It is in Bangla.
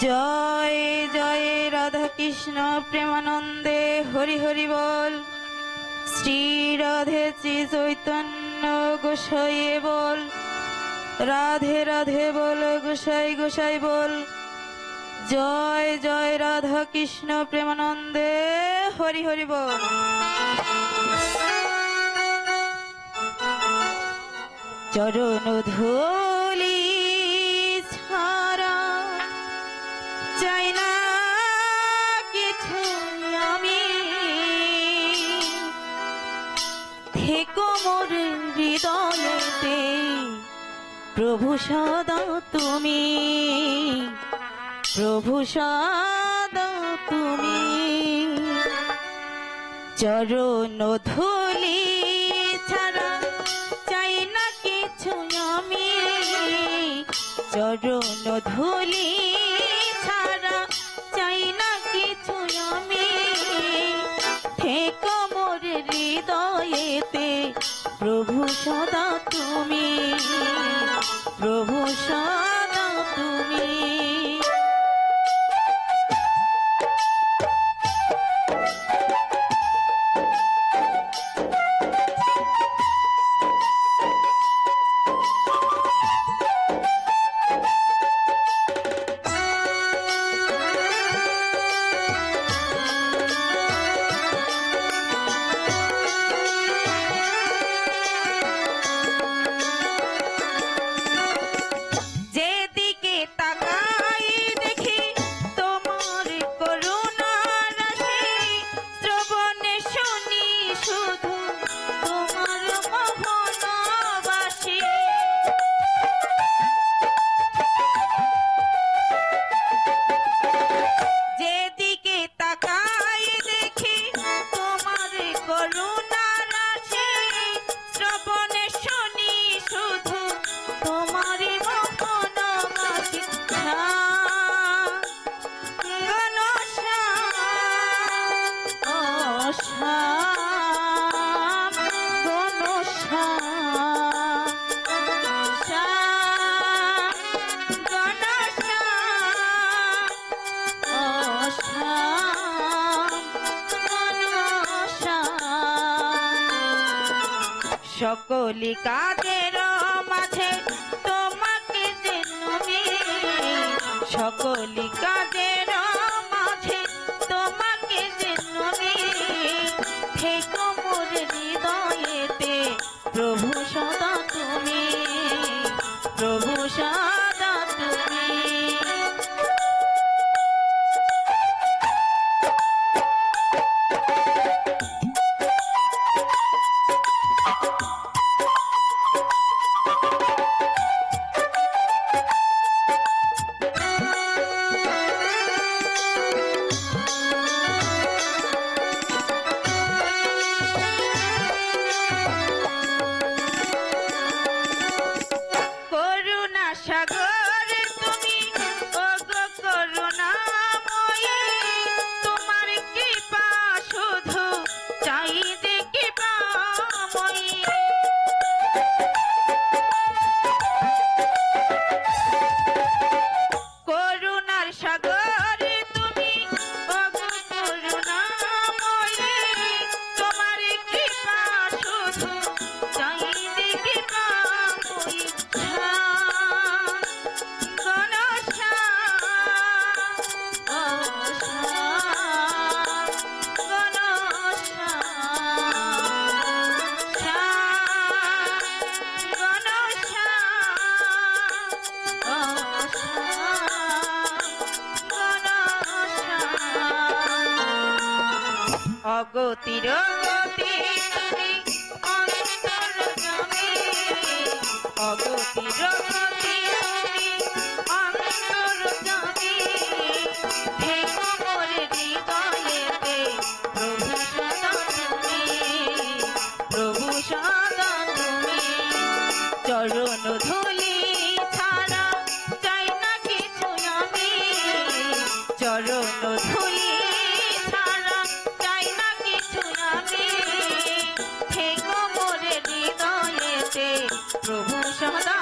জয় জয় রাধা কৃষ্ণ প্রেমানন্দে হরি হরি বল। শ্রী রাধে শ্রী চৈতন্য গোসাই বল। রাধে রাধে বল, গোসাই গোসাই বল। জয় জয় রাধা কৃষ্ণ প্রেমানন্দে হরি হরি বল। চরণ ধূলি ছাড়া চাই না কিছু আমি, থেকো মোর হৃদয়েতে প্রভু সদা তুমি, প্রভু সদা তুমি। চরণ ধূলি ছাড়া চাই না কিছু আমি, চরণ ধূলি ছাড়া চাই না কিছু আমি, থেকো মোর হৃদয়েতে প্রভু সদা তুমি, প্রভু সদা তুমি। সকলি কাজের মাঝে তোমাকে যে নমি, সকলি কাজের মাঝে তোমাকে যে নমি, থেকো মোর হৃদয়েতে প্রভু সদা তুমি, প্রভু সদা তুমি। অগতির গতি তুমি অন্তর জমি, অগতির গতি তুমি অন্তর জমি, থেকো মোর হৃদয়েতে প্রভু সদা তুমি, প্রভু সদা তুমি। চরণ ধূলি ছাড়া চাই না কিছু আমি, চরণ ধূলি থেকো মোর হৃদয়েতে প্রভু সদা